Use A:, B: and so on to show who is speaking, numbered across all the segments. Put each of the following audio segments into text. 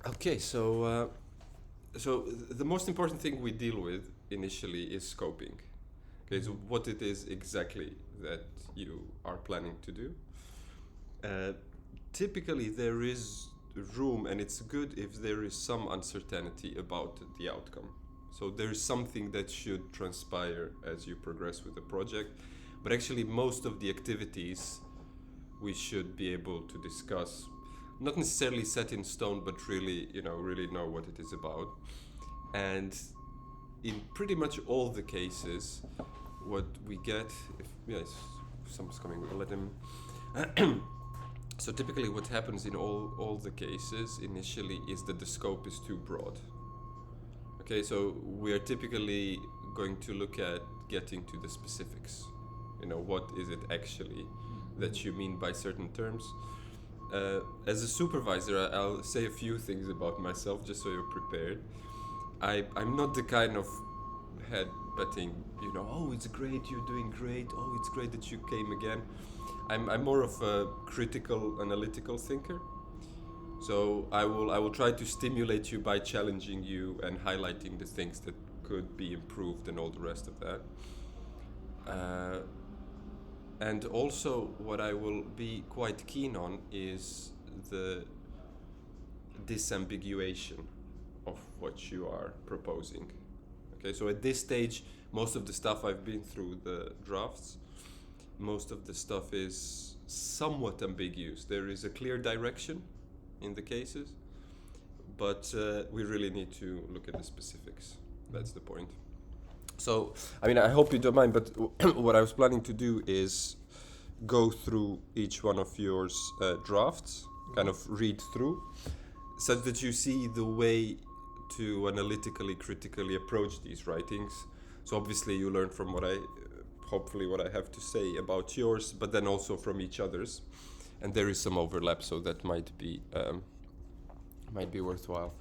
A: Okay, so the most important thing we deal with initially is scoping. Okay, so what it is exactly that you are planning to do. Uh, Typically, there is room, and it's good if there is some uncertainty about the outcome. So there is something that should transpire as you progress with the project, but actually, most of the activities we should be able to discuss, not necessarily set in stone, but really, really know what it is about. And in pretty much all the cases, what we get, if someone's coming, we'll let him. So typically, what happens in all the cases initially is that the scope is too broad. Okay, so we are typically going to look at getting to the specifics. What is it actually that you mean by certain terms? As a supervisor, I'll say a few things about myself just so you're prepared. I'm not the kind of head betting, oh, it's great, you're doing great, oh, it's great that you came again. I'm more of a critical, analytical thinker. So I will try to stimulate you by challenging you and highlighting the things that could be improved and all the rest of that. And also, what I will be quite keen on is the disambiguation of what you are proposing. Okay, so at this stage, most of the stuff I've been through the drafts, most of the stuff is somewhat ambiguous. There is a clear direction in the cases, but we really need to look at the specifics. That's the point. So, I hope you don't mind, but what I was planning to do is go through each one of yours drafts, kind of read through, such that you see the way to analytically, critically approach these writings. So obviously you learn from hopefully what I have to say about yours, but then also from each other's. And there is some overlap, so that might be worthwhile.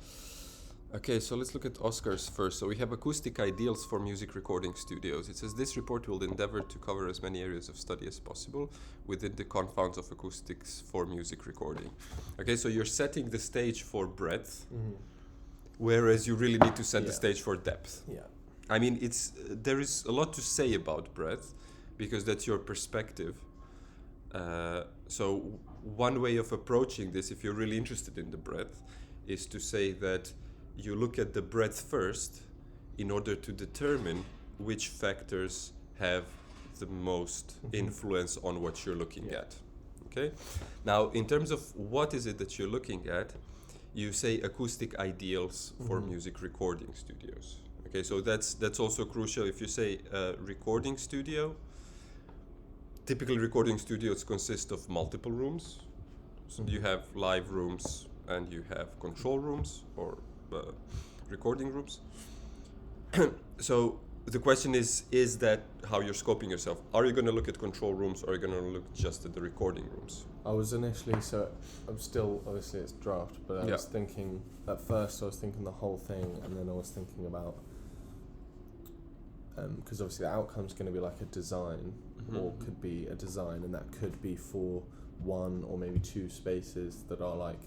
A: Okay, so let's look at Oscar's first. So we have acoustic ideals for music recording studios. It says this report will endeavor to cover as many areas of study as possible within the confines of acoustics for music recording. Okay, so you're setting the stage for breadth, whereas you really need to set the stage for depth.
B: Yeah.
A: There is a lot to say about breadth because that's your perspective. So one way of approaching this, if you're really interested in the breadth, is to say that you look at the breadth first in order to determine which factors have the most influence on what you're looking at. Okay? Now, in terms of what is it that you're looking at, you say acoustic ideals for music recording studios. Okay, so that's also crucial. If you say recording studio, typically recording studios consist of multiple rooms. So you have live rooms and you have control rooms or recording rooms. So the question is that how you're scoping yourself? Are you going to look at control rooms or are you going to look just at the recording rooms?
B: I was initially, I'm still, obviously it's draft, but I was thinking, at first I was thinking the whole thing, and then I was thinking about, because obviously the outcome's going to be like a design, or could be a design, and that could be for one or maybe two spaces that are like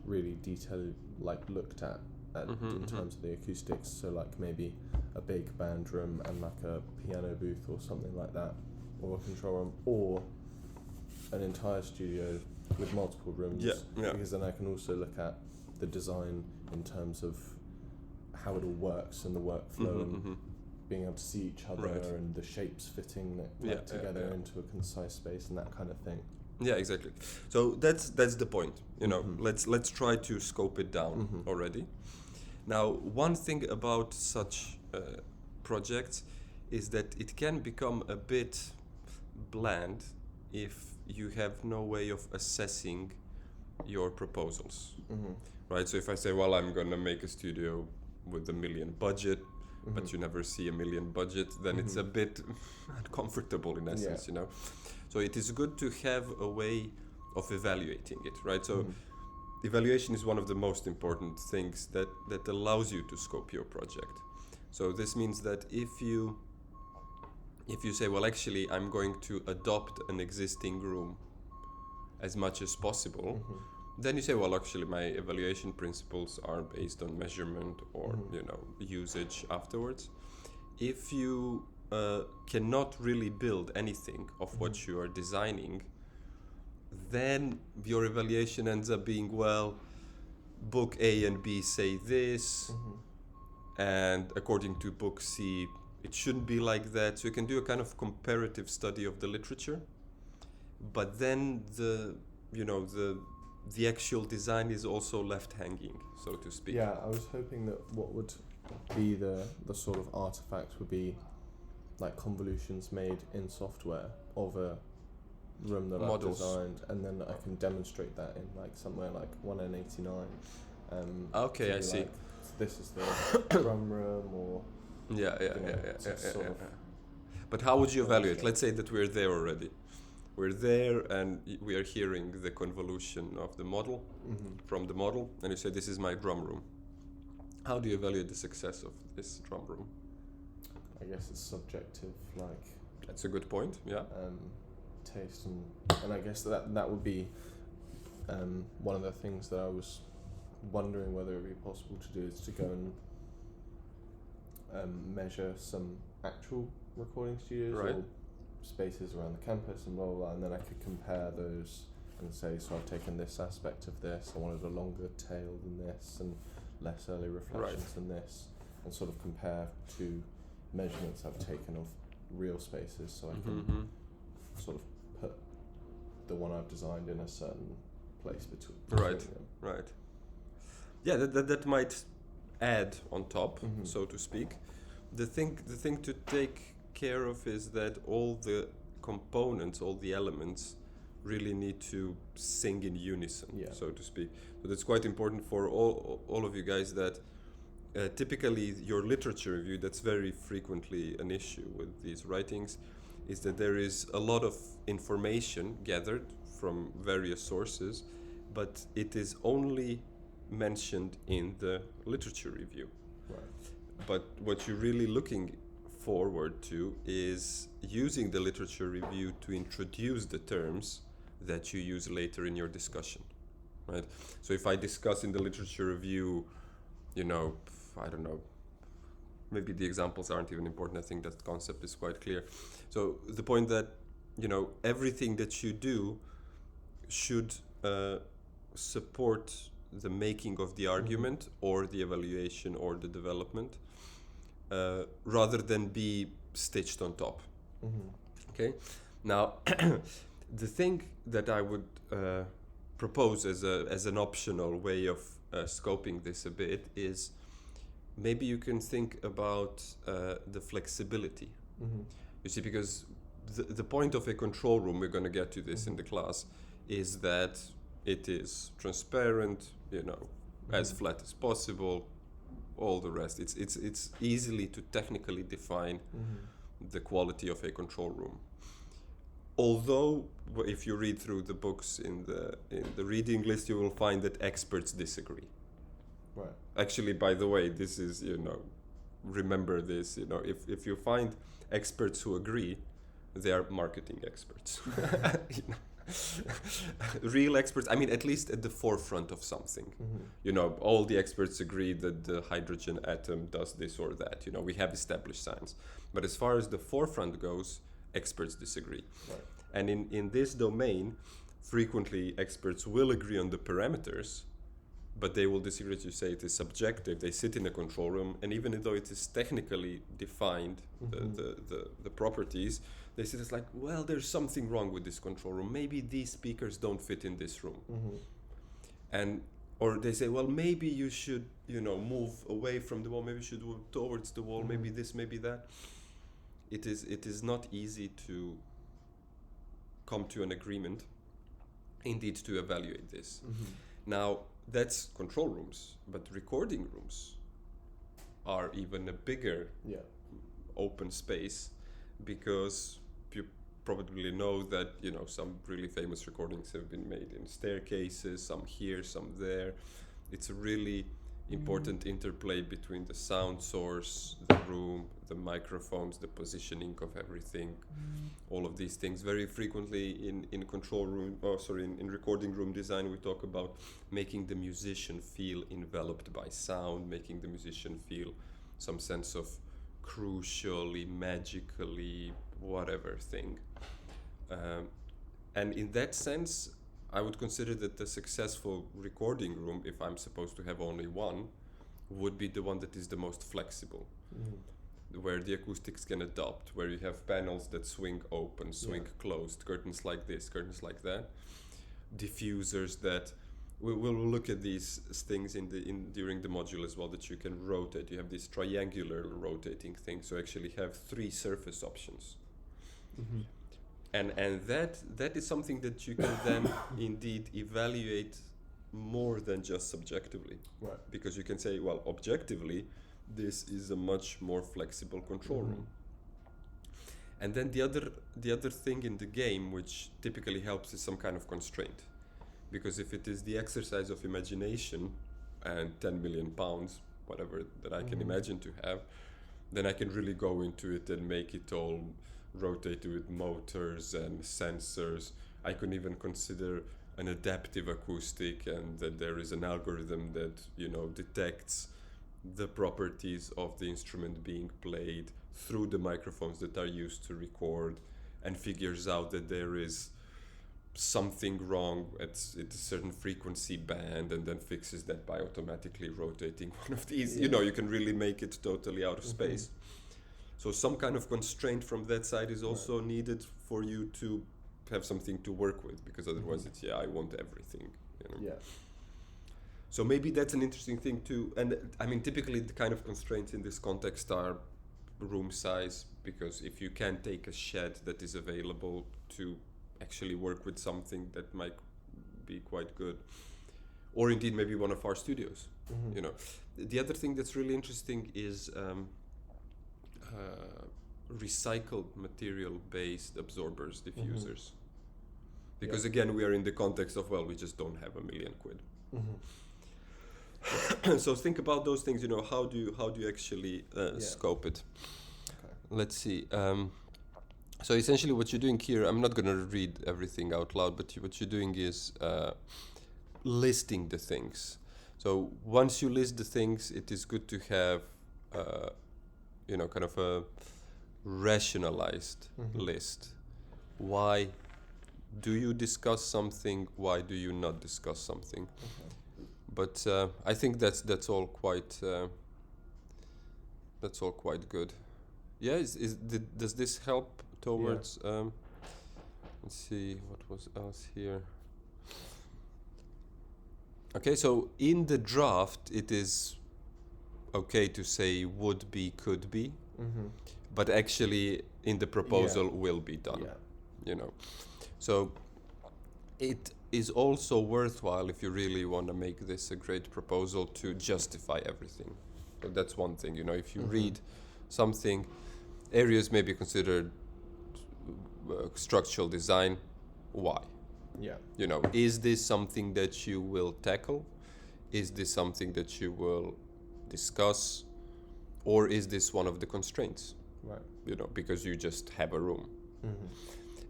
B: really detailed, like looked at in terms of the acoustics. So like maybe a big band room and like a piano booth or something like that, or a control room, or an entire studio with multiple rooms. Because then I can also look at the design in terms of how it all works and the workflow and being able to see each other and the shapes fitting together into a concise space and that kind of thing.
A: Yeah, exactly. So that's the point. Let's try to scope it down already. Now, one thing about such projects is that it can become a bit bland if you have no way of assessing your proposals, right? So if I say, well, I'm going to make a studio with $1 million budget, but you never see $1 million budget, then it's a bit uncomfortable in essence, So it is good to have a way of evaluating it, right? So evaluation is one of the most important things that allows you to scope your project. So this means that if you say, well, actually, I'm going to adopt an existing room as much as possible, then you say, well, actually, my evaluation principles are based on measurement or usage afterwards. If you cannot really build anything of what you are designing, then your evaluation ends up being, well, book A and B say this, and according to book C, it shouldn't be like that. So you can do a kind of comparative study of the literature, but then the actual design is also left hanging, so to speak.
B: Yeah, I was hoping that what would be the sort of artifact would be like convolutions made in software of a room that
A: Models.
B: I've designed, and then I can demonstrate that in like somewhere like 1N89.
A: Okay,
B: to
A: I
B: be
A: see.
B: like, this is the drum room, or
A: Yeah.
B: sort of
A: But how would you evaluate?
B: demonstrate.
A: Let's say that we're there already. We're there and we are hearing the convolution of the model from the model, and you say, this is my drum room. How do you evaluate the success of this drum room?
B: I guess it's subjective, like
A: That's a good point, yeah.
B: taste, and I guess that would be one of the things that I was wondering whether it would be possible to do, is to go and measure some actual recording studios
A: Right.
B: or spaces around the campus and blah, blah, blah, and then I could compare those and say, so I've taken this aspect of this, I wanted a longer tail than this and less early reflections than this, and sort of compare to measurements I've taken of real spaces, so I can sort of put the one I've designed in a certain place between
A: Right.
B: them.
A: Right. Yeah, that might add on top, so to speak. The thing to take care of is that all the components, all the elements, really need to sing in unison, so to speak. So that's quite important for all of you guys, that typically your literature review, that's very frequently an issue with these writings, is that there is a lot of information gathered from various sources, but it is only mentioned in the literature review.
B: Right.
A: But what you're really looking forward to is using the literature review to introduce the terms that you use later in your discussion, right? So if I discuss in the literature review, I don't know, maybe the examples aren't even important. I think that concept is quite clear. So the point that, everything that you do should support the making of the argument or the evaluation or the development, rather than be stitched on top. Okay. Now, the thing that I would propose as an optional way of scoping this a bit is, maybe you can think about the flexibility. You see, because the point of a control room, we're going to get to this in the class, is that it is transparent, as flat as possible, all the rest. It's easily to technically define the quality of a control room. Although, if you read through the books in the reading list, you will find that experts disagree.
B: Right.
A: Actually, by the way, this is, remember this, if you find experts who agree, they are marketing experts. Real experts, I mean, at least at the forefront of something. All the experts agree that the hydrogen atom does this or that. We have established science. But as far as the forefront goes, experts disagree.
B: Right.
A: And in this domain, frequently experts will agree on the parameters, but they will disagree. As you say, it is subjective. They sit in a control room, and even though it is technically defined, the properties, they sit as like, well, there's something wrong with this control room. Maybe these speakers don't fit in this room. Or they say, well, maybe you should, move away from the wall. Maybe you should move towards the wall. Maybe this, maybe that. It is not easy to come to an agreement, indeed, to evaluate this. Now, that's control rooms, but recording rooms are even a bigger open space, because you probably know that some really famous recordings have been made in staircases, some here, some there. It's a really important interplay between the sound source, the room, the microphones, the positioning of everything, all of these things. Very frequently in control room, in recording room design, we talk about making the musician feel enveloped by sound, making the musician feel some sense of crucially, magically, whatever thing. And in that sense, I would consider that the successful recording room, if I'm supposed to have only one, would be the one that is the most flexible, where the acoustics can adapt, where you have panels that swing open, swing closed, curtains like this, curtains like that, diffusers that we'll look at these things during the module as well, that you can rotate. You have this triangular rotating thing, so actually have 3 surface options. And that is something that you can then indeed evaluate more than just subjectively.
B: Right.
A: Because you can say, well, objectively, this is a much more flexible control room. And then the other thing in the game which typically helps is some kind of constraint. Because if it is the exercise of imagination and 10 million pounds, whatever that I can imagine to have, then I can really go into it and make it all rotate with motors and sensors. I can even consider an adaptive acoustic, and that there is an algorithm that, you know, detects the properties of the instrument being played through the microphones that are used to record, and figures out that there is something wrong at a certain frequency band, and then fixes that by automatically rotating one of these. You know, you can really make it totally out of space. So some kind of constraint from that side is also needed for you to have something to work with, because otherwise it's, I want everything, you know.
B: Yeah.
A: So maybe that's an interesting thing too. And I mean, typically the kind of constraints in this context are room size, because if you can take a shed that is available to actually work with something that might be quite good, or indeed maybe one of our studios, you know. The other thing that's really interesting is recycled material-based absorbers, diffusers, because again, we are in the context of, well, we just don't have £1 million. So think about those things. You know, how do you actually scope it?
B: Okay.
A: Let's see. So essentially, what you're doing here, I'm not going to read everything out loud, but what you're doing is listing the things. So once you list the things, it is good to have you know, kind of a rationalized list. Why do you discuss something? Why do you not discuss something? But I think that's all quite good. Yeah, does this help towards? Let's see, what was else here? Okay, so in the draft, it is okay to say would be, could be, but actually in the proposal will be done, you know. So it is also worthwhile, if you really want to make this a great proposal, to justify everything. So that's one thing, you know. If you read something, areas may be considered structural design. Why?
B: Yeah.
A: You know, is this something that you will tackle? Is this something that you will discuss? Or is this one of the constraints?
B: Right.
A: You know, because you just have a room.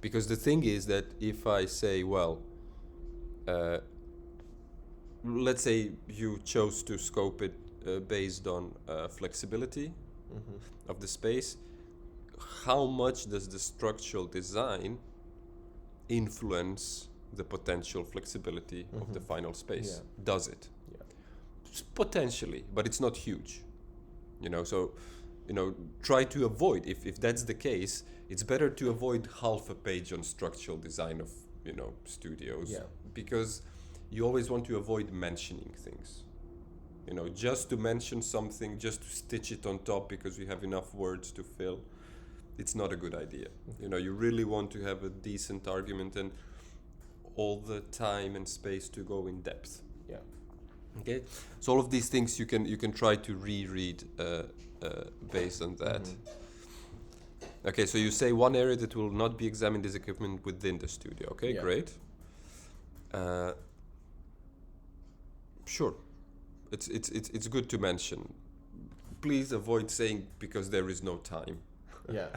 A: Because the thing is that if I say, well, let's say you chose to scope it based on flexibility of the space, how much does the structural design influence the potential flexibility of the final space? Does it? Potentially, but it's not huge, you know. So, you know, try to avoid, if that's the case, it's better to avoid half a page on structural design of, you know, studios, because you always want to avoid mentioning things, you know. Just to mention something, just to stitch it on top because we have enough words to fill, it's not a good idea. You know, you really want to have a decent argument and all the time and space to go in depth. Okay, so all of these things you can try to reread based on that. Okay, so you say one area that will not be examined is equipment within the studio. Okay, great. Sure. it's good to mention. Please avoid saying because there is no time.
B: Yeah.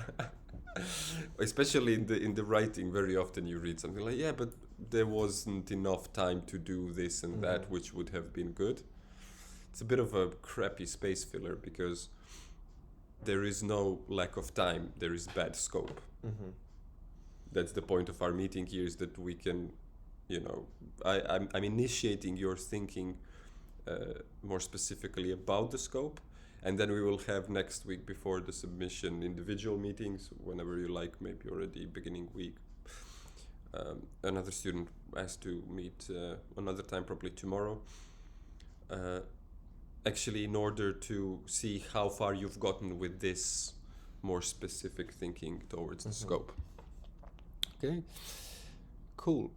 A: Especially in the writing, very often you read something like, yeah, but there wasn't enough time to do this and that, which would have been good. It's a bit of a crappy space filler because there is no lack of time, there is bad scope. That's the point of our meeting here, is that we can, I'm initiating your thinking more specifically about the scope. And then we will have next week, before the submission, individual meetings, whenever you like, maybe already beginning week. Another student has to meet another time, probably tomorrow. Actually, in order to see how far you've gotten with this more specific thinking towards the scope. Okay, cool.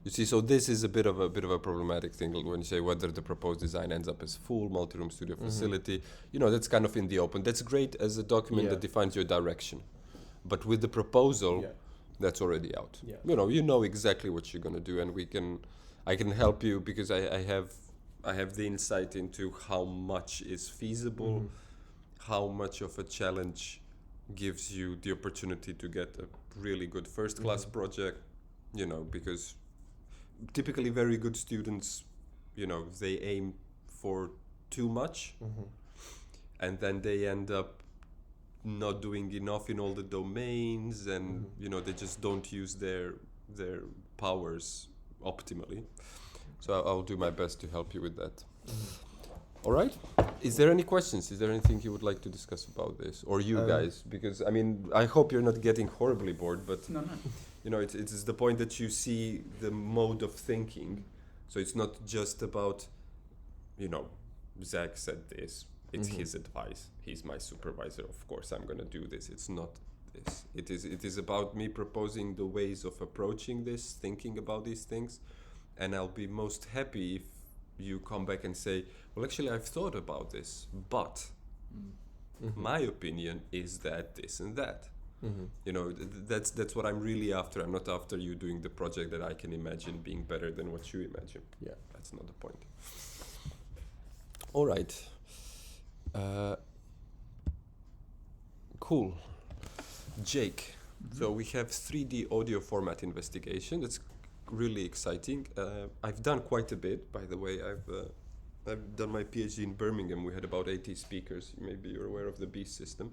A: You see, so this is a bit of a problematic thing when you say whether the proposed design ends up as full multi-room studio facility. That's kind of in the open. That's great as a document that defines your direction, but with the proposal, that's already out. Yeah. You know exactly what you're gonna do, and I can help you because I have the insight into how much is feasible, how much of a challenge gives you the opportunity to get a really good first-class project. Because typically very good students, they aim for too much, and then they end up not doing enough in all the domains, and they just don't use their powers optimally. So I'll do my best to help you with that. All right. Is there any questions? Is there anything you would like to discuss about this, or you guys? Because I hope you're not getting horribly bored, but
C: No.
A: It's the point that you see the mode of thinking. So it's not just about, Zach said this. It's his advice. He's my supervisor. Of course, I'm going to do this. It's not this. It is about me proposing the ways of approaching this, thinking about these things. And I'll be most happy if you come back and say, well, actually, I've thought about this, but my opinion is that this and that. That's what I'm really after. I'm not after you doing the project that I can imagine being better than what you imagine. Yeah, that's not the point. All right. Cool. Jake, so we have 3D audio format investigation. That's really exciting. I've done quite a bit, by the way. I've done my PhD in Birmingham. We had about 80 speakers. Maybe you're aware of the BEAST system.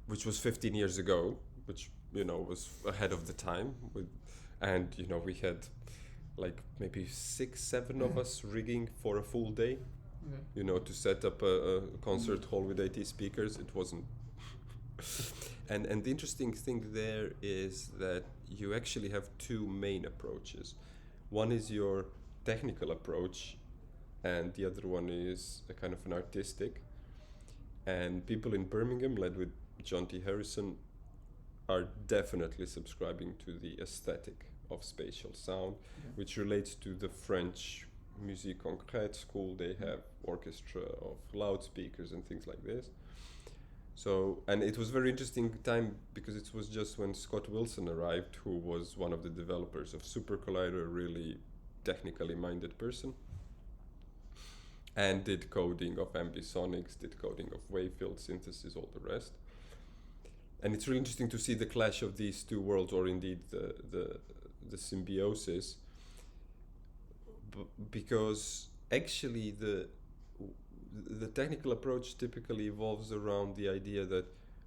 A: Which was 15 years ago, which was ahead of the time. We had like maybe 6-7 of us rigging for a full day. To set up a concert hall with 80 speakers. It wasn't. And the interesting thing there is that you actually have two main approaches. One is your technical approach, and the other one is a kind of an artistic. And people in Birmingham, led with John T. Harrison, are definitely subscribing to the aesthetic of spatial sound, which relates to the French Musique Concrète school. They have orchestra of loudspeakers and things like this. So, and it was a very interesting time because it was just when Scott Wilson arrived, who was one of the developers of Super Collider, a really technically minded person, and did coding of ambisonics, did coding of wave field synthesis, all the rest. And it's really interesting to see the clash of these two worlds, or indeed the symbiosis, because actually the technical approach typically evolves around the idea that,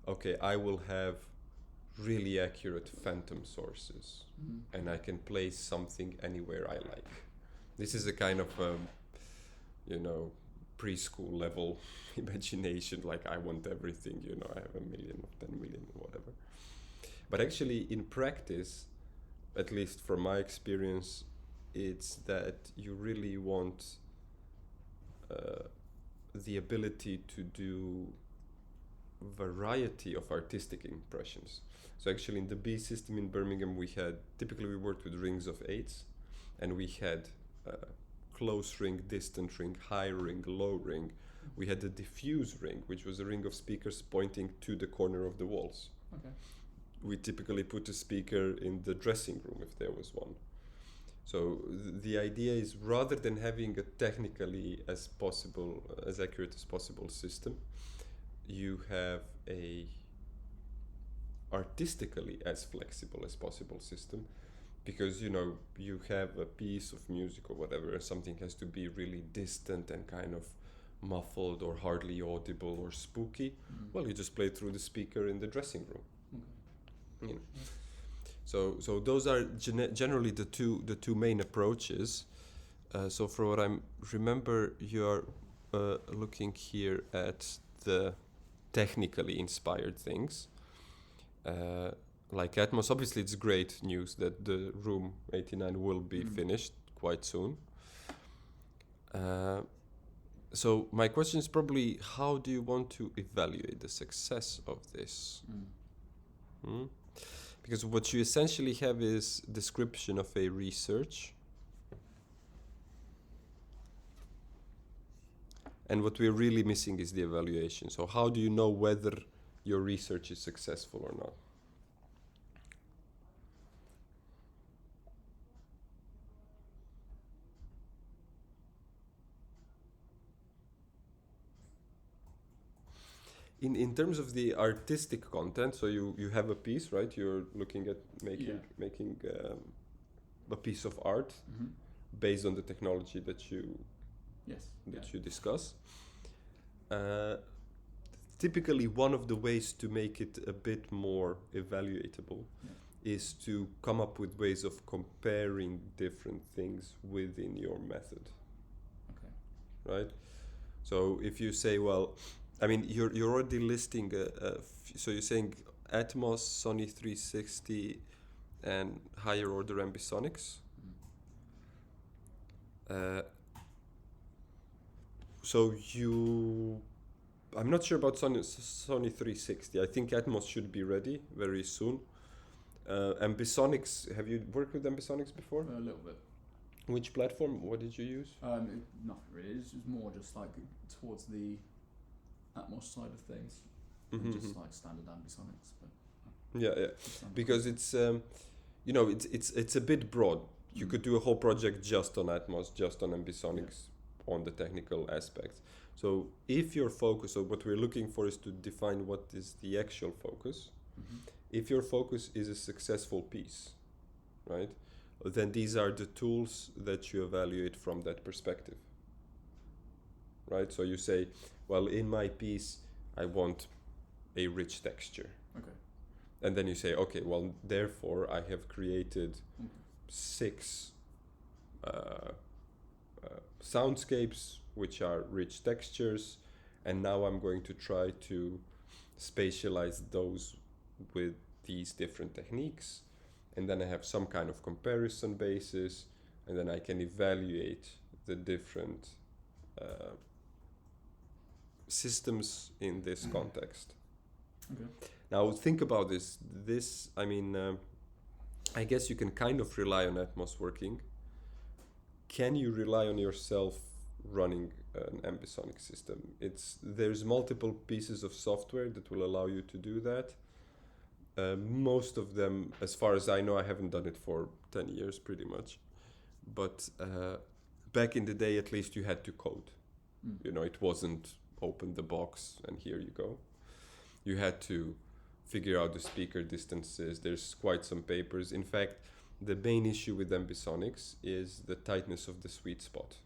A: okay, I will have really accurate phantom sources, and I can place something anywhere I like. This is a kind of preschool level imagination, like I want everything, I have 1 million or 10 million or whatever. But actually in practice, at least from my experience, it's that you really want the ability to do variety of artistic impressions. So actually in the B system in Birmingham, we worked with rings of 8s, and we had close ring, distant ring, high ring, low ring. We had the diffuse ring, which was a ring of speakers pointing to the corner of the walls.
C: Okay.
A: we typically put a speaker in the dressing room if there was one. So the idea is, rather than having a technically as accurate as possible system, you have a artistically as flexible as possible system, because you have a piece of music or whatever, and something has to be really distant and kind of muffled or hardly audible or spooky. Well, you just play through the speaker in the dressing room. You know. So those are generally the two main approaches. So for what I remember, you are looking here at the technically inspired things. Like Atmos, obviously it's great news that the Room 89 will be finished quite soon. So my question is probably, how do you want to evaluate the success of this? Because what you essentially have is description of a research. And what we're really missing is the evaluation. So how do you know whether your research is successful or not? In terms of the artistic content, so you have a piece, right? You're looking at making a piece of art based on the technology that you discuss. Typically, one of the ways to make it a bit more evaluatable is to come up with ways of comparing different things within your method. Okay. Right? So if you say, well, I mean, you're already listing, so you're saying Atmos, Sony 360, and higher order ambisonics. So I'm not sure about Sony 360. I think Atmos should be ready very soon. Ambisonics, have you worked with Ambisonics before?
C: A little bit.
A: Which platform? What did you use?
C: Nothing really. It's more just like towards the Atmos side of things, and just like standard ambisonics. But
A: yeah, because it's it's a bit broad. You could do a whole project just on Atmos, just on ambisonics, on the technical aspects. So if your focus, or what we're looking for, is to define what is the actual focus. If your focus is a successful piece, right, then these are the tools that you evaluate from that perspective. Right, so you say, well, in my piece, I want a rich texture.
C: Okay.
A: And then you say, okay, well, therefore, I have created 6 soundscapes which are rich textures, and now I'm going to try to spatialize those with these different techniques, and then I have some kind of comparison basis, and then I can evaluate the different systems in this context.
C: Okay.
A: Now think about this. I mean, I guess you can kind of rely on Atmos working. Can you rely on yourself running an ambisonic system? There's multiple pieces of software that will allow you to do that. Most of them, as far as I know, I haven't done it for 10 years pretty much. But back in the day, at least, you had to code. It wasn't open the box and here you go. You had to figure out the speaker distances. There's quite some papers. In fact, the main issue with ambisonics is the tightness of the sweet spot.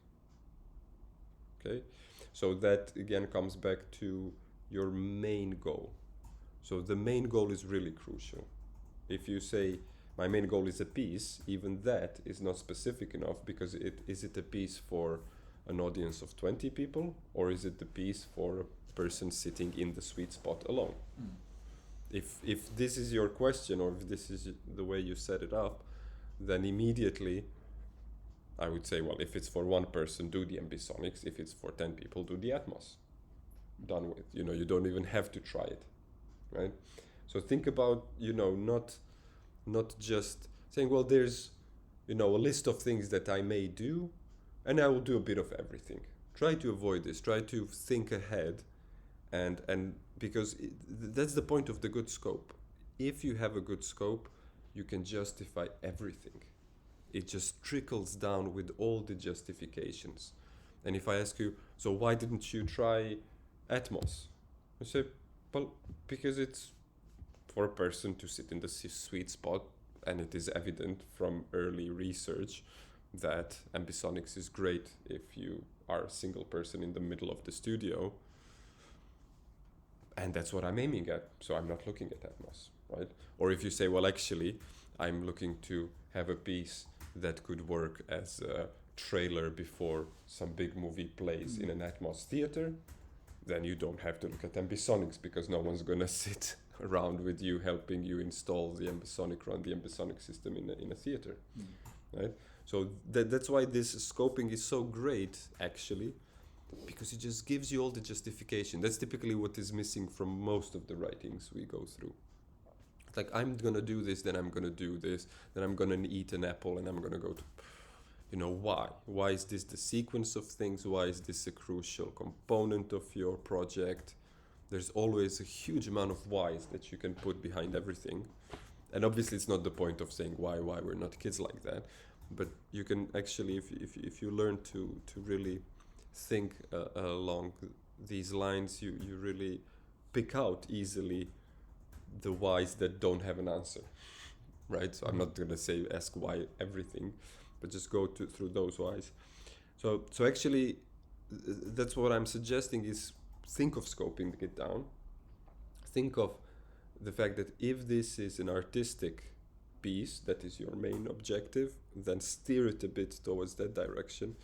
A: Okay, so that again comes back to your main goal. So the main goal is really crucial. If you say my main goal is a piece, even that is not specific enough, because is it a piece for an audience of 20 people, or is it a piece for a person sitting in the sweet spot alone? If this is your question, or if this is the way you set it up, then immediately I would say, well, if it's for one person, do the ambisonics. If it's for 10 people, do the Atmos. Done with. You don't even have to try it, right? So think about, not just saying, well, there's, a list of things that I may do, and I will do a bit of everything. Try to avoid this. Try to think ahead, and because that's the point of the good scope. if you have a good scope, you can justify everything. It just trickles down with all the justifications. And if I ask you, so why didn't you try Atmos? I say, well, because it's for a person to sit in the sweet spot, and it is evident from early research that ambisonics is great if you are a single person in the middle of the studio. And that's what I'm aiming at, so I'm not looking at Atmos, right? Or if you say, well, actually, I'm looking to have a piece that could work as a trailer before some big movie plays in an Atmos theater, then you don't have to look at ambisonics, because no one's gonna sit around with you helping you install the ambisonic, run the ambisonic system in a theater, right? So that's why this scoping is so great, actually, because it just gives you all the justification. That's typically what is missing from most of the writings we go through. It's like, I'm gonna do this, then I'm gonna do this, then I'm gonna eat an apple, and I'm gonna go to, why? Why is this the sequence of things? Why is this a crucial component of your project? There's always a huge amount of whys that you can put behind everything. And obviously it's not the point of saying why we're not kids like that. But you can actually, if you learn to really think along these lines, you really pick out easily the whys that don't have an answer, right? So I'm not going to say ask why everything, but just go through those whys. So actually, that's what I'm suggesting is think of scoping it down. Think of the fact that if this is an artistic piece, that is your main objective, then steer it a bit towards that direction.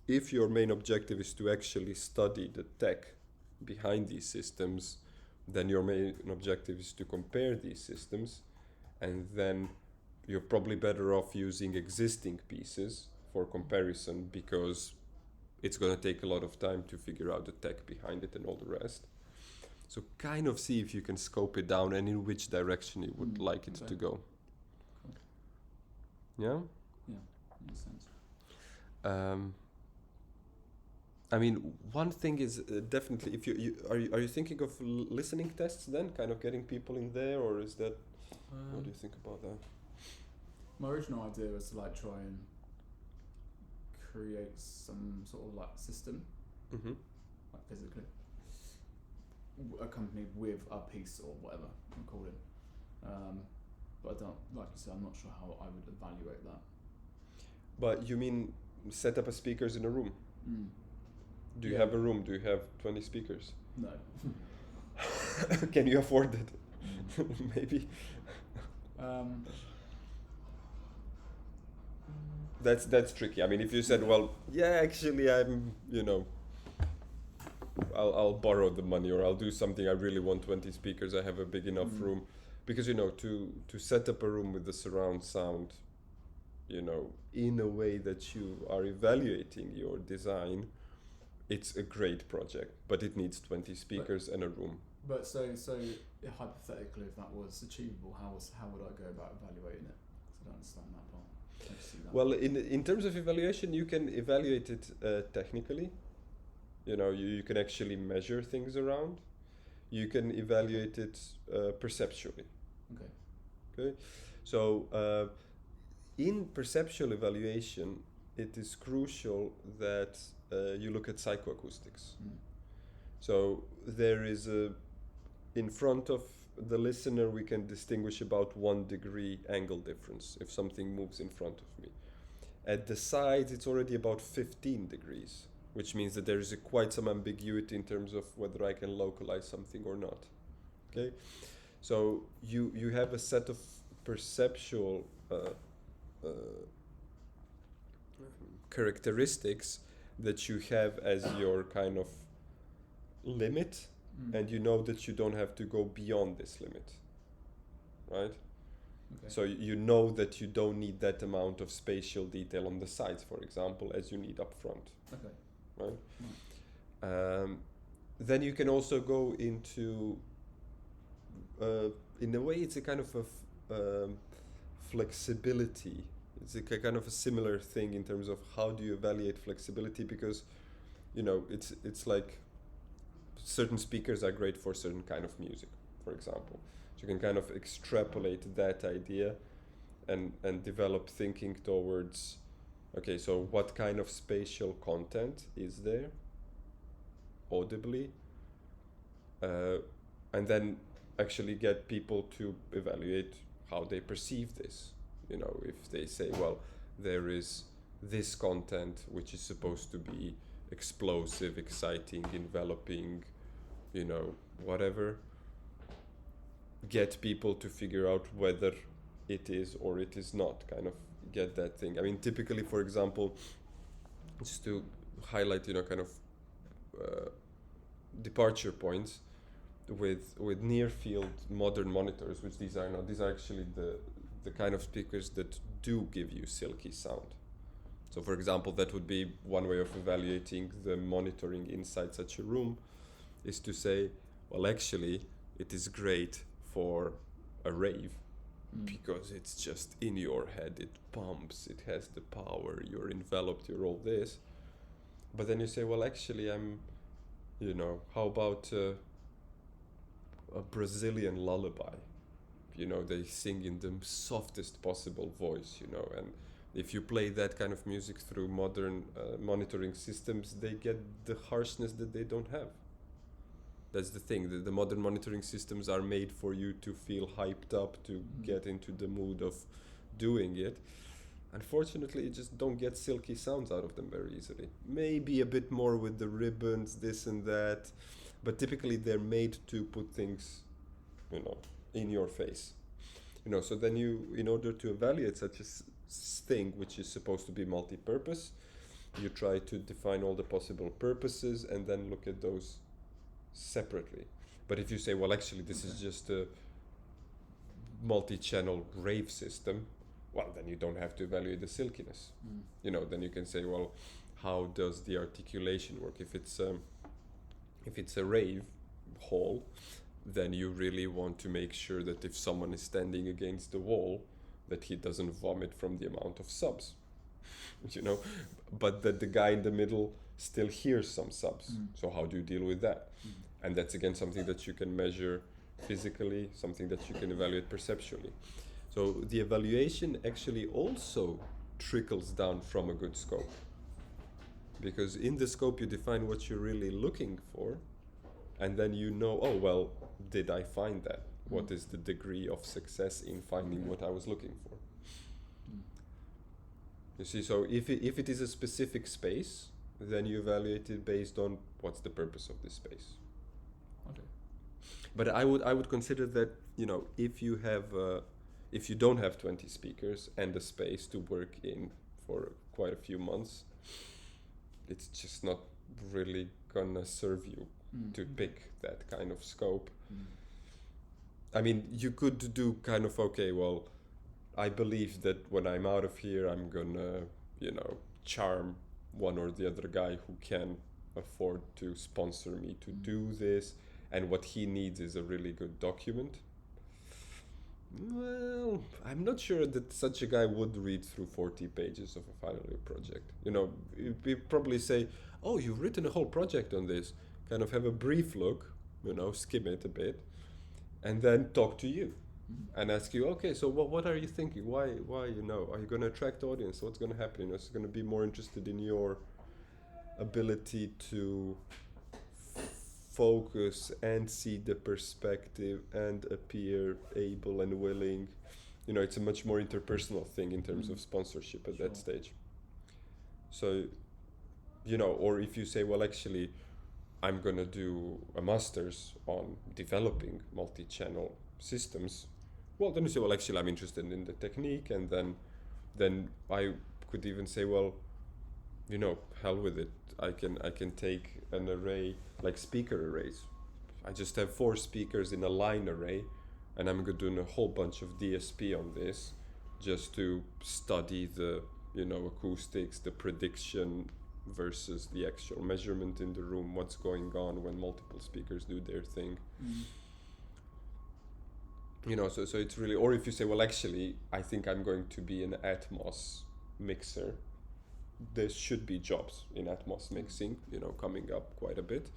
A: If your main objective is to actually study the tech behind these systems, then your main objective is to compare these systems, and then you're probably better off using existing pieces for comparison, because it's going to take a lot of time to figure out the tech behind it and all the rest. So kind of see if you can scope it down and in which direction you would like it to go.
C: Cool.
A: Yeah?
C: Yeah, makes sense.
A: I mean, one thing is definitely, if you are you thinking of listening tests then, kind of getting people in there, or is that, what do you think about that?
C: My original idea was to like try and create some sort of like system, like physically, accompanied with a piece or whatever you call it. But I don't, like you said, I'm not sure how I would evaluate that.
A: But you mean set up a speakers in a room? Do you have a room? Do you have 20 speakers?
C: No.
A: Can you afford it? Maybe. That's tricky. I mean, if you said, well, yeah, actually, I'm, I'll borrow the money, or I'll do something. I really want 20 speakers. I have a big enough room, because to set up a room with the surround sound, in a way that you are evaluating your design, it's a great project, but it needs 20 speakers and a room.
C: But so hypothetically, if that was achievable, how would I go about evaluating it? 'Cause I don't understand that part. I don't see that.
A: Well, in terms of evaluation, you can evaluate it technically. You can actually measure things around. You can evaluate it perceptually. Okay. So in perceptual evaluation, it is crucial that you look at psychoacoustics. So there is in front of the listener, we can distinguish about 1 degree angle difference if something moves in front of me. At the sides, it's already about 15 degrees, which means that there is quite some ambiguity in terms of whether I can localize something or not. Okay, so you have a set of perceptual characteristics that you have as your kind of limit, and you know that you don't have to go beyond this limit, right?
C: Okay.
A: So you know that you don't need that amount of spatial detail on the sides, for example, as you need up front.
C: Okay.
A: Right? Then you can also go into, in a way, it's a kind of a flexibility. It's a kind of a similar thing in terms of how do you evaluate flexibility, because, it's like certain speakers are great for certain kind of music, for example. So you can kind of extrapolate that idea and develop thinking towards, okay, so what kind of spatial content is there audibly, and then actually get people to evaluate how they perceive this. You know, if they say, well, there is this content which is supposed to be explosive, exciting, enveloping, you know, whatever, get people to figure out whether it is or it is not, kind of get that thing. I mean, typically, for example, just to highlight, you know, kind of departure points with near field modern monitors, which these are actually the kind of speakers that do give you silky sound. So for example, that would be one way of evaluating the monitoring inside such a room, is to say, well, actually it is great for a rave because it's just in your head, it pumps, it has the power, you're enveloped, you're all this. But then you say, well, actually you know, how about a Brazilian lullaby? You know, they sing in the softest possible voice, you know, and if you play that kind of music through modern monitoring systems, they get the harshness that they don't have. That's the thing, the modern monitoring systems are made for you to feel hyped up, to get into the mood of doing it. Unfortunately, you just don't get silky sounds out of them very easily. Maybe a bit more with the ribbons, this and that, but typically they're made to put things, you know, in your face. You know, so then you, in order to evaluate such a thing which is supposed to be multi-purpose, you try to define all the possible purposes and then look at those separately. But if you say, well, actually this is just a multi-channel rave system, well, then you don't have to evaluate the silkiness. You know, then you can say, well, how does the articulation work? If it's a rave hall, then you really want to make sure that if someone is standing against the wall, that he doesn't vomit from the amount of subs, you know, but that the guy in the middle still hears some subs. So how do you deal with that? And that's again something that you can measure physically, something that you can evaluate perceptually. So the evaluation actually also trickles down from a good scope, because in the scope you define what you're really looking for, and then you know, oh, well, did I find that? What is the degree of success in finding what I was looking for? You see, so if it is a specific space, then you evaluate it based on what's the purpose of this space.
C: Okay.
A: But I would consider that, you know, if you don't have 20 speakers and a space to work in for quite a few months, it's just not really gonna serve you to pick that kind of scope. I mean, you could do kind of, okay, well, I believe that when I'm out of here, I'm gonna, you know, charm one or the other guy who can afford to sponsor me to do this, and what he needs is a really good document. Well, I'm not sure that such a guy would read through 40 pages of a final year project. You know, he'd probably say, oh, you've written a whole project on this. Kind of have a brief look, you know, skim it a bit, and then talk to you and ask you, okay, so what are you thinking? Why, you know, are you going to attract audience? What's going to happen? You know, it's going to be more interested in your ability to focus and see the perspective and appear able and willing. You know, it's a much more interpersonal thing in terms of sponsorship at that stage. So, you know, or if you say, well, actually, I'm going to do a master's on developing multi-channel systems, well, then you say, well, actually, I'm interested in the technique, and then I could even say, well, you know, hell with it. I can take an array, like speaker arrays. I just have 4 speakers in a line array, and I'm doing a whole bunch of DSP on this just to study the, you know, acoustics, the prediction versus the actual measurement in the room, what's going on when multiple speakers do their thing. You know, so it's really, or if you say, well, actually, I think I'm going to be an Atmos mixer, there should be jobs in Atmos mixing, you know, coming up quite a bit,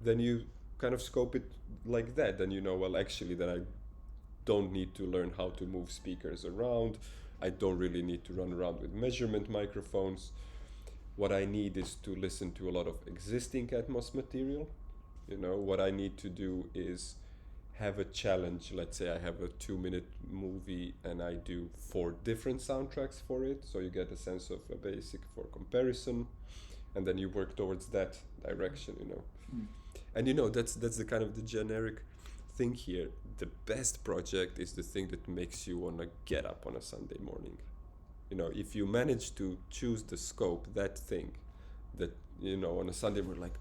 A: then you kind of scope it like that. Then you know, well, actually, then don't need to learn how to move speakers around. I don't really need to run around with measurement microphones. What I need is to listen to a lot of existing Atmos material. You know, what I need to do is have a challenge. Let's say I have a 2-minute movie and I do 4 different soundtracks for it, so you get a sense of a basic for comparison, and then you work towards that direction, you know. And you know, that's the kind of the generic thing here. The best project is the thing that makes you want to get up on a Sunday morning. You know, if you manage to choose the scope, that thing that, you know, on a Sunday we're like,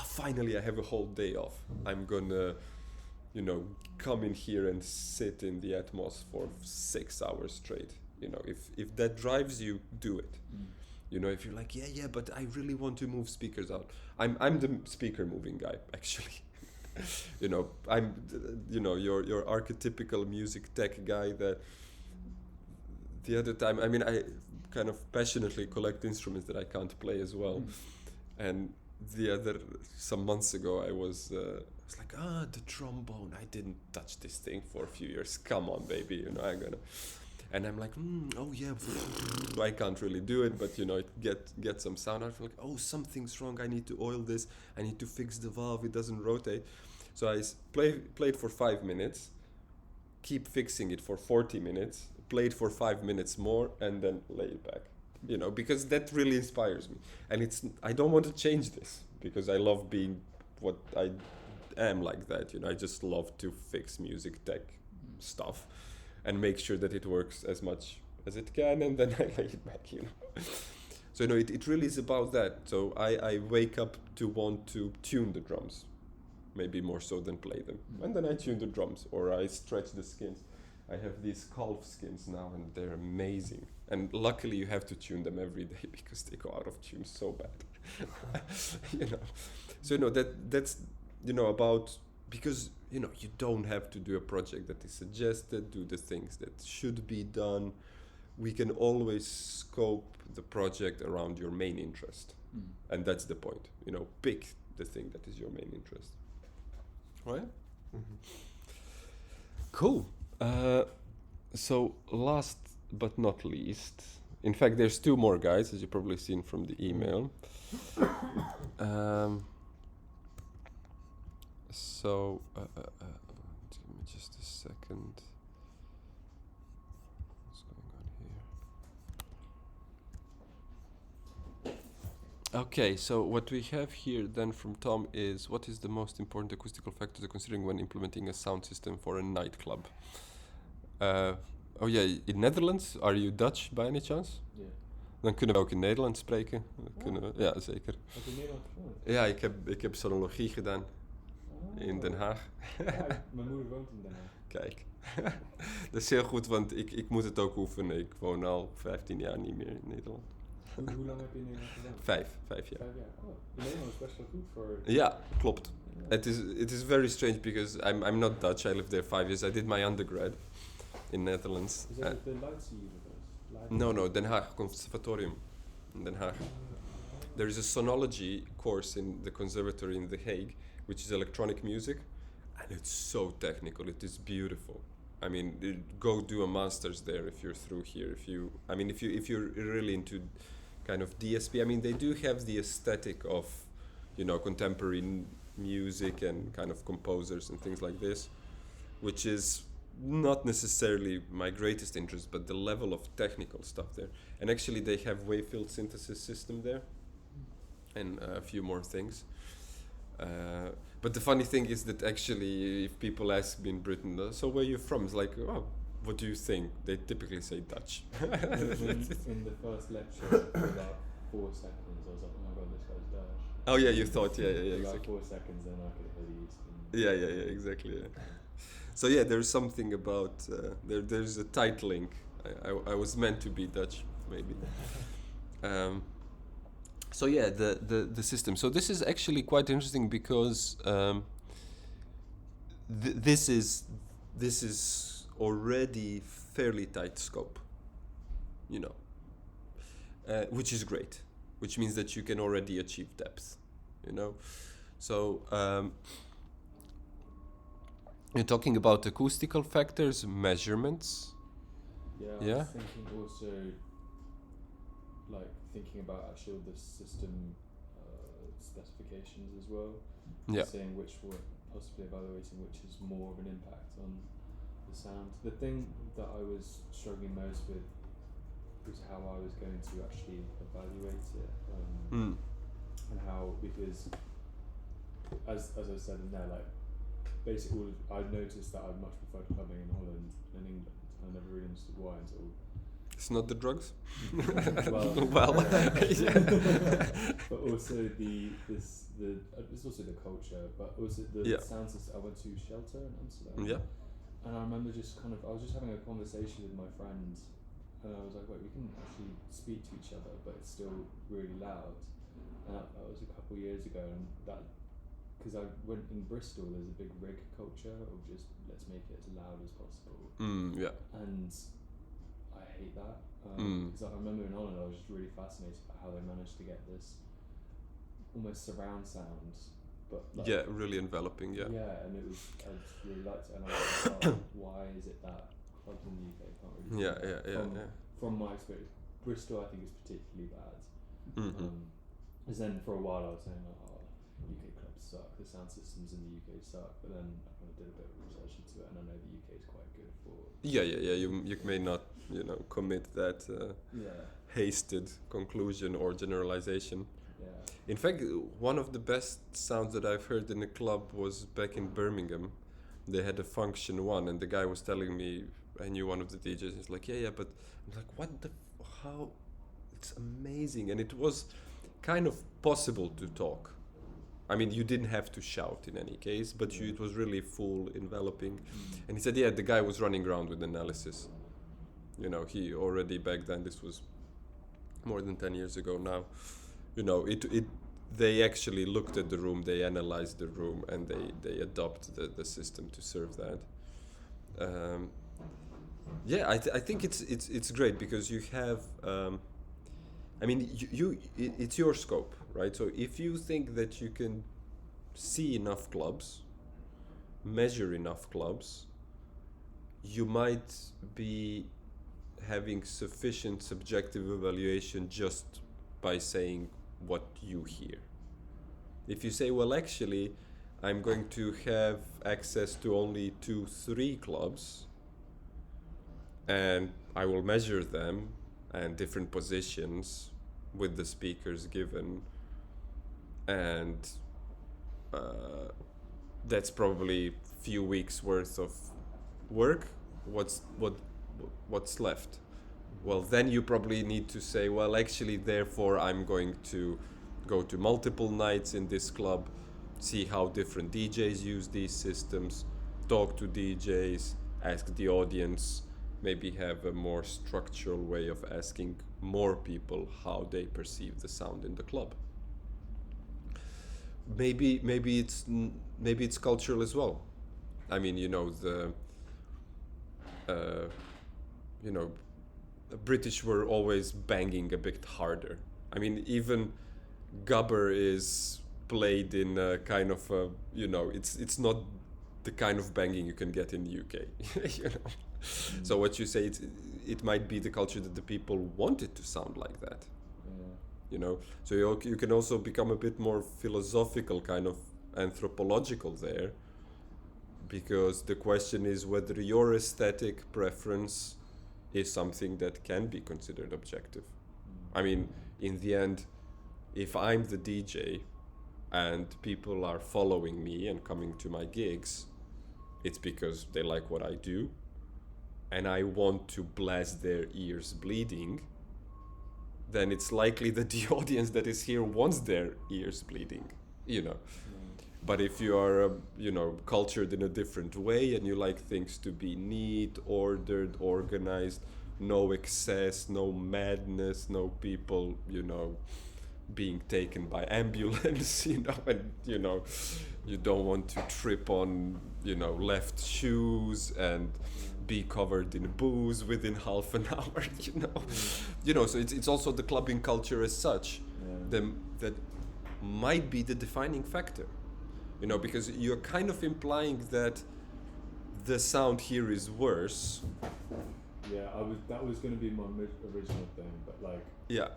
A: finally I have a whole day off. I'm gonna, you know, come in here and sit in the Atmos for 6 hours straight. You know, if that drives you, do it. You know, if you're like, yeah, but I really want to move speakers out. I'm the speaker moving guy, actually. You know, I'm, you know, your archetypical music tech guy that the other time, I mean, I kind of passionately collect instruments that I can't play as well. And some months ago, I was like, the trombone, I didn't touch this thing for a few years. Come on, baby, you know, and I'm like, oh yeah, I can't really do it, but you know, it get some sound out. I'm like, oh, something's wrong. I need to oil this. I need to fix the valve. It doesn't rotate. So I played for 5 minutes, keep fixing it for 40 minutes, played for 5 minutes more, and then lay it back. You know, because that really inspires me. And I don't want to change this because I love being what I am like that. You know, I just love to fix music tech stuff and make sure that it works as much as it can, and then I lay it back, you know. So, you know, it really is about that. So I wake up to want to tune the drums, maybe more so than play them. And then I tune the drums, or I stretch the skins. I have these Calf skins now, and they're amazing. And luckily you have to tune them every day because they go out of tune so bad. You know. So, you know, that's, you know, about, because, you know, you don't have to do a project that is suggested, do the things that should be done. We can always scope the project around your main interest. And that's the point. You know, pick the thing that is your main interest. Right? Cool. So last but not least, in fact, there's 2 more guys, as you've probably seen from the email. So, give me just a second. What's going on here? Okay, so what we have here then from Tom is, what is the most important acoustical factor to considering when implementing a sound system for a nightclub? Oh ja, in Netherlands, are you Dutch by any chance?
B: Ja.
A: Dan kunnen we ook in Nederlands spreken. Kunnen we, ja, zeker.
B: Heb je Nederland gehoord?
A: Ja, ik heb sonologie gedaan in Den Haag.
B: Ja, mijn moeder woont in Den Haag.
A: Kijk, dat is heel goed, want ik moet het ook oefenen. Ik woon al 15 jaar niet meer in Nederland.
B: Hoe lang heb je in Nederland gewoond?
A: 5 jaar.
B: 5 jaar. Oh, Nederland is best wel goed voor...
A: Ja, klopt. It is very strange because I'm not Dutch. I lived there 5 years. I did my undergrad in Netherlands.
B: Is dat de Leidse University?
A: No, Den Haag Conservatorium in Den Haag. There is a sonology course in the conservatory in The Hague, which is electronic music, and it's so technical. It is beautiful. I mean, go do a master's there if you're through here. If you're really into kind of DSP. I mean, they do have the aesthetic of, you know, contemporary music and kind of composers and things like this, which is not necessarily my greatest interest, but the level of technical stuff there. And actually they have wave-field synthesis system there and a few more things. But the funny thing is that actually if people ask me in Britain, so where are you from? It's like, oh, what do you think? They typically say Dutch.
B: In the first lecture, for about 4 seconds, I was like, oh my god, this guy's Dutch.
A: Oh yeah, you thought, yeah,
B: For
A: exactly.
B: like 4 seconds, then I could hear the Eastern.
A: Yeah, exactly. Yeah. So yeah, there's something about there's a tight link. I was meant to be Dutch, maybe. So yeah, the system. So this is actually quite interesting because this is already fairly tight scope, you know, which is great, which means that you can already achieve depth, you know. So You're talking about acoustical factors, measurements.
B: Yeah, I
A: Yeah.
B: was thinking also, like thinking about actual the system specifications as well.
A: Yeah.
B: Seeing which were possibly evaluating which has more of an impact on the sound. The thing that I was struggling most with was how I was going to actually evaluate it,
A: Mm.
B: and how, because as I said in there, like basically I noticed that I much preferred clubbing in Holland than in England. I never really understood why until
A: It's not the drugs.
B: well,
A: yeah.
B: but also it's also the culture, but also the
A: Yeah.
B: sound system. I went to Shelter in Amsterdam.
A: Yeah.
B: And I remember I was just having a conversation with my friend, and I was like, wait, we can actually speak to each other, but it's still really loud. And that was a couple of years ago, and that, because I went in Bristol, there's a big rig culture of just, let's make it as loud as possible.
A: Yeah.
B: And I hate that. Because I remember in Holland, I was just really fascinated by how they managed to get this almost surround sound, but like,
A: Yeah, really enveloping. Yeah.
B: yeah, and I just really liked it, and I was like, oh, why is it that clubs in the UK can't really do
A: Yeah.
B: that?
A: Yeah.
B: From my experience, Bristol I think is particularly bad.
A: Mm-hmm.
B: Because then for a while I was saying, like, oh, UK clubs suck, the sound systems in the UK suck, but then I kind of did a bit of research into it, and I know the UK is quite good for
A: Yeah. You may not commit that
B: yeah.
A: hasted conclusion or generalization.
B: Yeah.
A: In fact, one of the best sounds that I've heard in a club was back in Birmingham. They had a Function 1, and the guy was telling me, I knew one of the DJs, he's like, yeah, but I'm like, what the, how, it's amazing. And it was kind of possible to talk. I mean, you didn't have to shout in any case, but it was really full, enveloping. And he said, yeah, the guy was running around with analysis. He already back then, this was more than 10 years ago now, they actually looked at the room, they analyzed the room, and they adopt the system to serve that. I think it's great because you have, it's your scope, right? So if you think that you can see enough clubs, measure enough clubs, you might be having sufficient subjective evaluation just by saying what you hear. If you say, well, actually, I'm going to have access to only 2-3 clubs, and I will measure them and different positions with the speakers given, and that's probably few weeks worth of work. What's left? Well, then you probably need to say, well, actually, therefore, I'm going to go to multiple nights in this club, see how different DJs use these systems, talk to DJs, ask the audience, maybe have a more structural way of asking more people how they perceive the sound in the club. Maybe it's cultural as well. I mean, the British were always banging a bit harder. I mean, even gubber is played in a kind of it's not the kind of banging you can get in the UK. So what you say, it might be the culture that the people want it to sound like that. So you can also become a bit more philosophical, kind of anthropological there, because the question is whether your aesthetic preference is something that can be considered objective. I mean, in the end, if I'm the DJ and people are following me and coming to my gigs, it's because they like what I do, and I want to blast their ears bleeding, then it's likely that the audience that is here wants their ears bleeding, But if you are, cultured in a different way and you like things to be neat, ordered, organized, no excess, no madness, no people, being taken by ambulance, and, you don't want to trip on, left shoes and be covered in booze within half an hour, So it's also the clubbing culture as such that might be the defining factor. Because you're kind of implying that the sound here is worse.
D: Yeah, that was going to be my original thing, but like,
A: Yeah.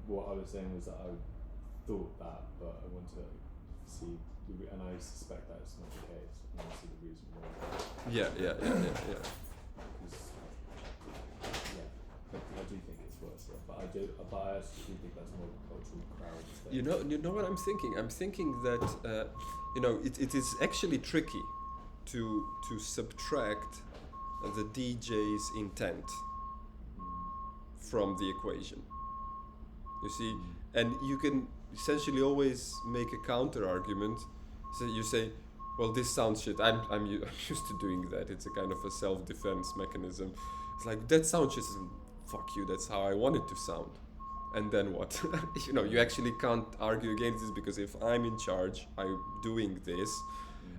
D: what I was saying was that I thought that, but I want to see, and I suspect that it's not the case. I want to see the reason why.
A: Yeah.
D: Because, I do think it's worse, but I actually do think that's more of a cultural crowd thing.
A: You know what I'm thinking? I'm thinking that it is actually tricky to subtract the DJ's intent from the equation. You see, and you can essentially always make a counter argument. So you say, well, this sounds shit. I'm used to doing that. It's a kind of a self-defense mechanism. It's like, that sounds shit. Fuck you. That's how I want it to sound. And then what? You actually can't argue against this, because if I'm in charge, I'm doing this,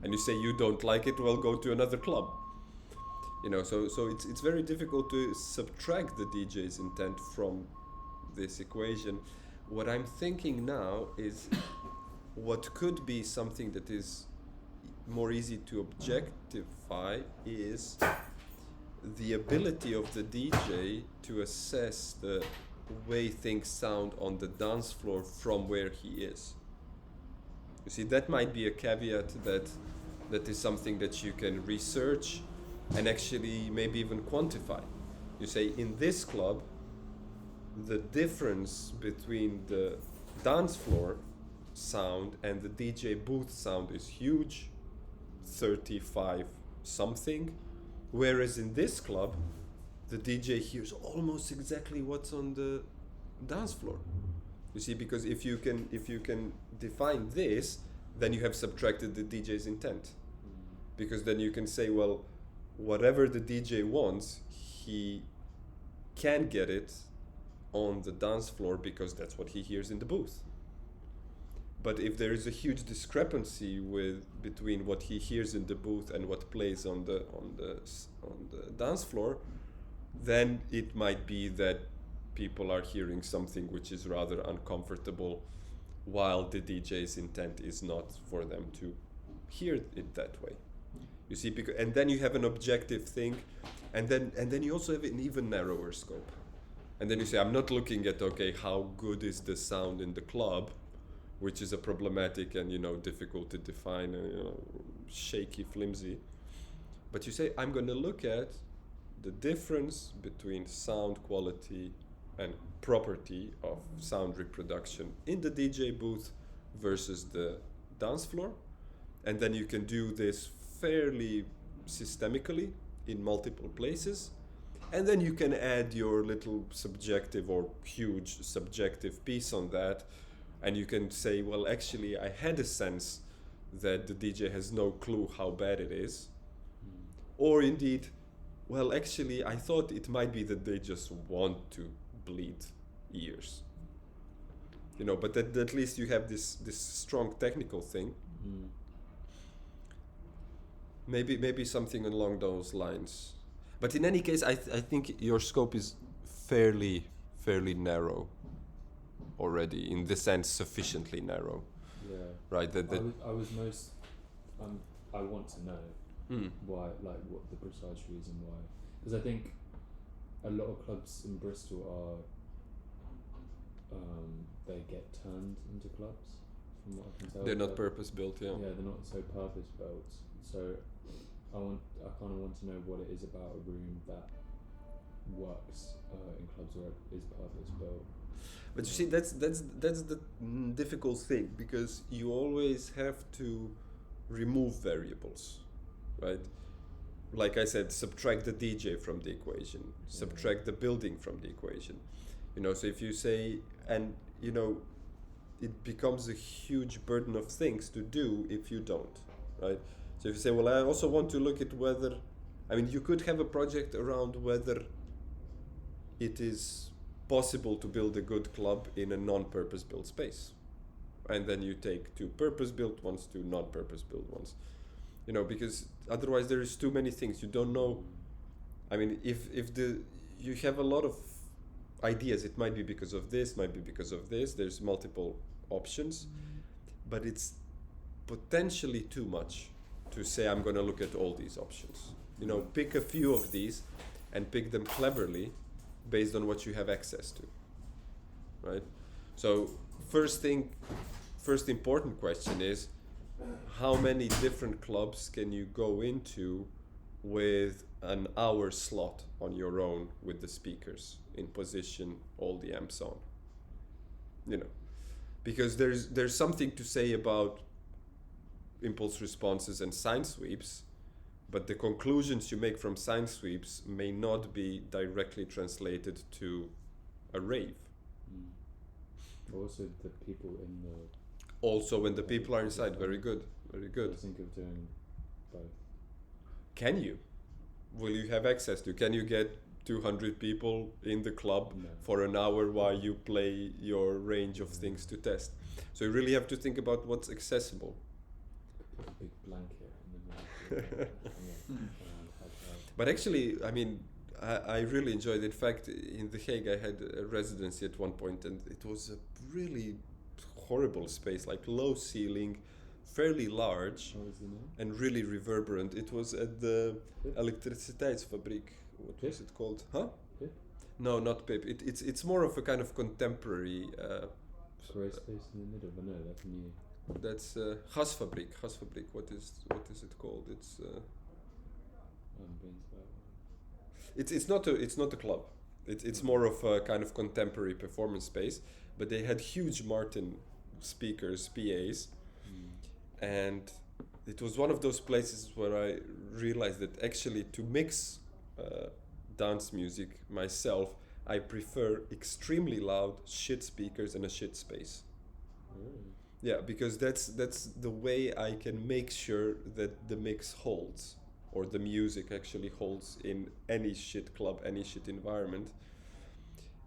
A: and you say you don't like it, well, go to another club. So it's very difficult to subtract the DJ's intent from this equation. What I'm thinking now is what could be something that is more easy to objectify is the ability of the DJ to assess the way things sound on the dance floor from where he is. You see, that might be a caveat that is something that you can research and actually maybe even quantify. You say, in this club, the difference between the dance floor sound and the DJ booth sound is huge, 35 something, whereas in this club, the DJ hears almost exactly what's on the dance floor. You see, because if you can define this, then you have subtracted the DJ's intent. Because then you can say, well, whatever the DJ wants, he can get it on the dance floor because that's what he hears in the booth. But if there is a huge discrepancy between what he hears in the booth and what plays on the dance floor, then it might be that people are hearing something which is rather uncomfortable, while the DJ's intent is not for them to hear it that way. You see, and then you have an objective thing, and then you also have an even narrower scope. And then you say, I'm not looking at, okay, how good is the sound in the club, which is a problematic and, difficult to define, shaky, flimsy. But you say, I'm going to look at the difference between sound quality and property of sound reproduction in the DJ booth versus the dance floor. And then you can do this fairly systemically in multiple places. And then you can add your little subjective or huge subjective piece on that. And you can say, well, actually, I had a sense that the DJ has no clue how bad it is. Or indeed, well, actually, I thought it might be that they just want to bleed ears. But at least you have this strong technical thing. Maybe something along those lines. But in any case, I think your scope is fairly narrow already, in the sense sufficiently narrow.
D: Yeah.
A: Right.
D: I was most. I want to know why, like, what the precise reason why, because I think a lot of clubs in Bristol are. They get turned into clubs, from what I can tell.
A: They're not purpose built, yeah.
D: Yeah, they're not so purpose built. So I kind of want to know what it is about a room that works in clubs where it is purpose built.
A: But you see, that's the difficult thing, because you always have to remove variables, right? Like I said, subtract the DJ from the equation, subtract the building from the equation. So if you say, and it becomes a huge burden of things to do if you don't, right? So if you say, well, I also want to look at whether, you could have a project around whether it is possible to build a good club in a non-purpose built space. And then you take 2 purpose built ones, 2 non-purpose built ones. Because otherwise there is too many things. You don't know. If you have a lot of ideas, it might be because of this, might be because of this. There's multiple options, but it's potentially too much to say I'm going to look at all these options. You know, pick a few of these and pick them cleverly based on what you have access to, right? So first important question is, how many different clubs can you go into with an hour slot on your own with the speakers in position, all the amps on? You know, because there's something to say about impulse responses and sine sweeps, but the conclusions you make from sine sweeps may not be directly translated to a rave.
D: Also, the people in the...
A: Also, when the people are inside, very good, very good.
D: I think of doing both.
A: Can you? Will you have access to? Can you get 200 people in the club
D: No.
A: for an hour while you play your range of things to test? So you really have to think about what's accessible.
D: Put a big blanket in the middle.
A: But actually, I mean, I really enjoyed it. In fact, in The Hague, I had a residency at one point, and it was a really horrible space, like low ceiling, fairly large,
D: What was the name?
A: and really reverberant. It was at the
D: Pip?
A: Elektriciteitsfabrik. What was
D: Pip?
A: it called? Huh?
D: Pip?
A: No, not Pip. It's more of a kind of contemporary.
D: Grey space in the middle, but no, that's new.
A: That's Gasfabrik. Gasfabrik. What is it called? It's
D: Been to that one.
A: it's not a club. It's more of a kind of contemporary performance space. But they had huge Martin speakers, PAs, and it was one of those places where I realized that actually to mix dance music myself, I prefer extremely loud shit speakers in a shit space.
D: Really?
A: Yeah, because that's the way I can make sure that the mix holds, or the music actually holds in any shit club, any shit environment.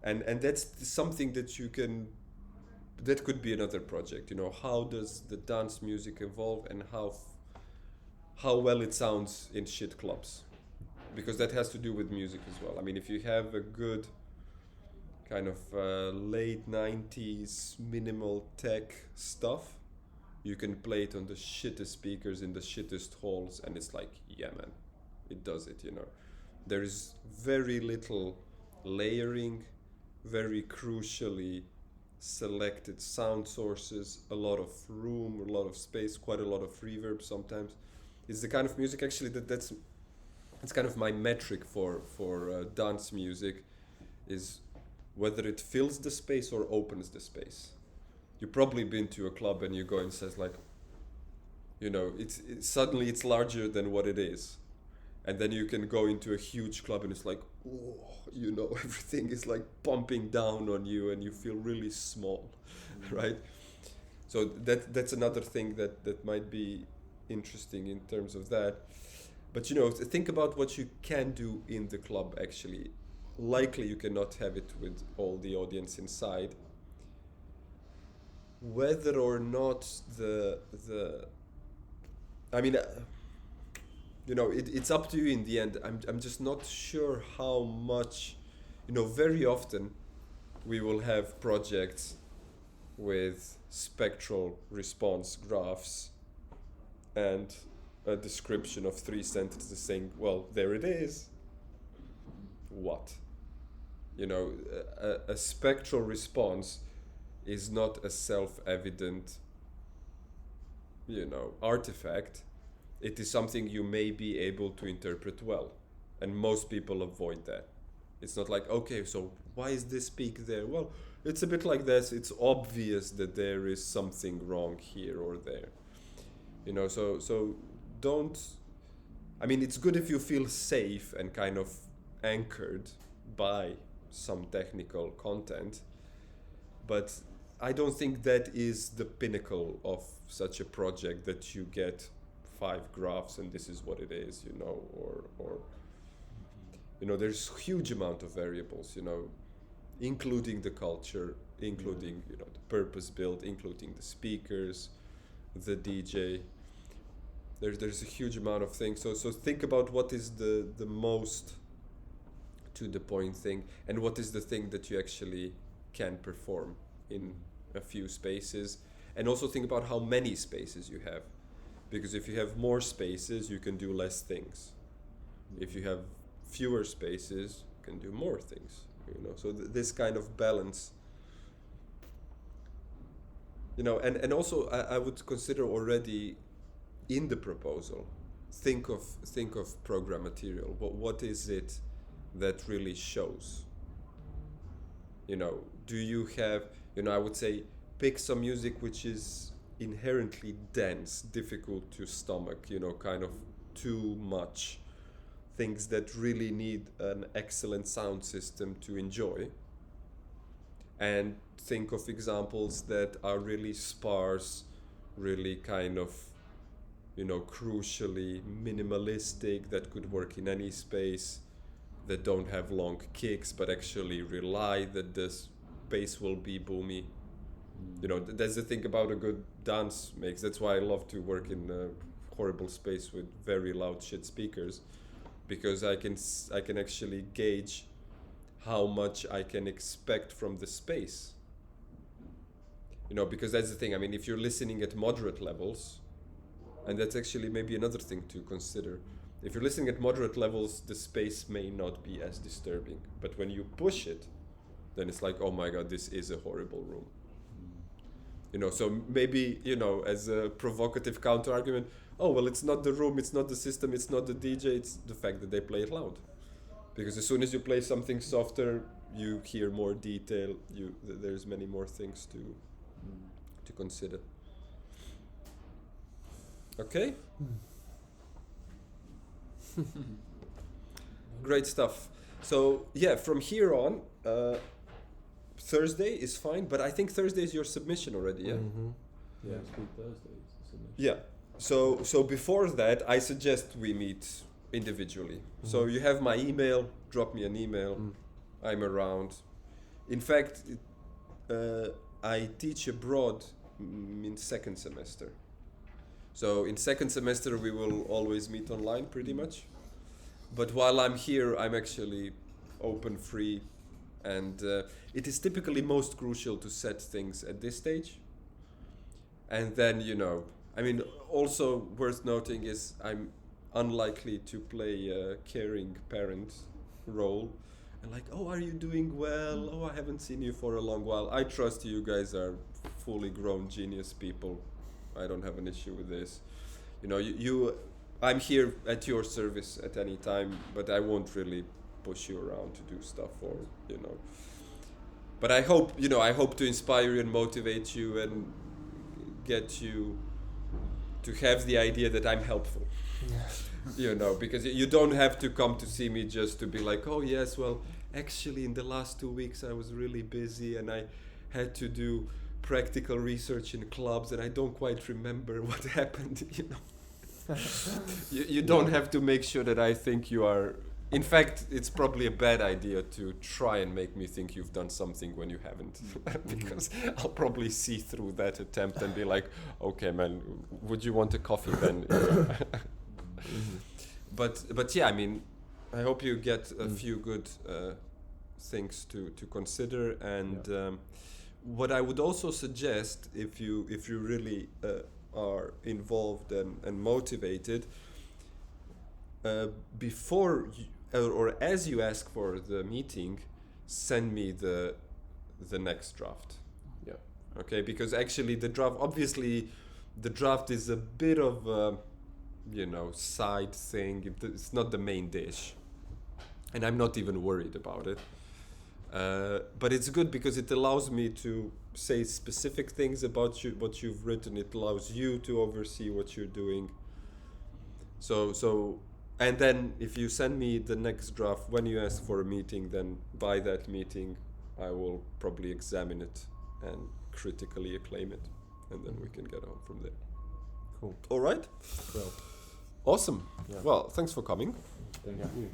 A: And that's something that you can, that could be another project. You know, how does the dance music evolve, and how well it sounds in shit clubs, because that has to do with music as well. I mean, if you have a good kind of late 90s minimal tech stuff, you can play it on the shittest speakers in the shittest halls, and it's like, yeah man, it does it, you know. There is very little layering, very crucially selected sound sources, a lot of room, a lot of space, quite a lot of reverb sometimes. It's the kind of music actually that's kind of my metric for dance music, is whether it fills the space or opens the space. You've probably been to a club and you go and says like, you know, it's suddenly it's larger than what it is. And then you can go into a huge club and it's like, oh, you know, everything is like pumping down on you and you feel really small, right? So that's another thing that might be interesting in terms of that. But you know, think about what you can do in the club actually. Likely you cannot have it with all the audience inside. Whether or not I mean, you know, it's up to you in the end. I'm just not sure how much, you know, very often we will have projects with spectral response graphs and a description of 3 sentences saying, well, there it is. What? You know, a spectral response is not a self-evident, you know, artifact. It is something you may be able to interpret well, and most people avoid that. It's not like, okay, so why is this peak there? Well, it's a bit like this. It's obvious that there is something wrong here or there, you know. So don't. I mean, it's good if you feel safe and kind of anchored by some technical content, but I don't think that is the pinnacle of such a project, that you get 5 graphs and this is what it is, you know, or you know, there's huge amount of variables, you know, including the culture, including, you know, the purpose built, including the speakers, the DJ. There's a huge amount of things. So think about what is the most to the point thing, and what is the thing that you actually can perform in a few spaces, and also think about how many spaces you have. because if you have more spaces, you can do less things. If you have fewer spaces, you can do more things. You know, so this kind of balance. You know, and also I would consider already in the proposal, think of program material. What is it that really shows? You know, do you have, you know, I would say pick some music which is inherently dense, difficult to stomach, you know, kind of too much, things that really need an excellent sound system to enjoy. And think of examples that are really sparse, really kind of, you know, crucially minimalistic, that could work in any space, that don't have long kicks, but actually rely that the space will be boomy. You know, that's the thing about a good dance mix. That's why I love to work in a horrible space with very loud shit speakers, because I can actually gauge how much I can expect from the space. You know, because that's the thing. I mean, if you're listening at moderate levels, and that's actually maybe another thing to consider. If you're listening at moderate levels, the space may not be as disturbing. But when you push it, then it's like, oh my God, this is a horrible room. You know, so maybe, you know, as a provocative counter argument, oh, well, it's not the room, it's not the system, it's not the DJ, it's the fact that they play it loud. Because as soon as you play something softer, you hear more detail, there's many more things to consider. Okay? Great stuff. So, yeah, from here on, Thursday is fine, but I think Thursday is your submission already, yeah?
B: Mm-hmm. Yeah.
D: Next week Thursday is the submission.
A: Yeah. So before that, I suggest we meet individually. So you have my email, drop me an email. I'm around. In fact, I teach abroad in second semester. So in second semester, we will always meet online pretty much. But while I'm here, I'm actually open, free. And it is typically most crucial to set things at this stage. And then, you know, I mean, also worth noting is I'm unlikely to play a caring parent role. And like, oh, are you doing well? Oh, I haven't seen you for a long while. I trust you guys are fully grown genius people. I don't have an issue with this. You know, I'm here at your service at any time, but I won't really push you around to do stuff, or, you know. But I hope to inspire you and motivate you and get you to have the idea that I'm helpful. You know, because you don't have to come to see me just to be like, oh yes, well, actually in the last 2 weeks I was really busy and I had to do practical research in clubs and I don't quite remember what happened, you know. You don't have to make sure that I think you are. In fact, it's probably a bad idea to try and make me think you've done something when you haven't, because I'll probably see through that attempt and be like, okay, man, would you want a coffee then? But yeah, I mean, I hope you get a few good things to consider. And what I would also suggest, if you really are involved and motivated, before or as you ask for the meeting, send me the next draft.
B: Yeah.
A: Okay, because actually the draft is a bit of a, you know, side thing. It's not the main dish, and I'm not even worried about it. But it's good because it allows me to say specific things about you, what you've written. It allows you to oversee what you're doing. So, and then if you send me the next draft when you ask for a meeting, then by that meeting, I will probably examine it and critically acclaim it, and then we can get on from there.
B: Cool.
A: All right.
B: Well.
A: Awesome.
B: Yeah.
A: Well, thanks for coming.
D: Thank
B: Yeah.
D: you.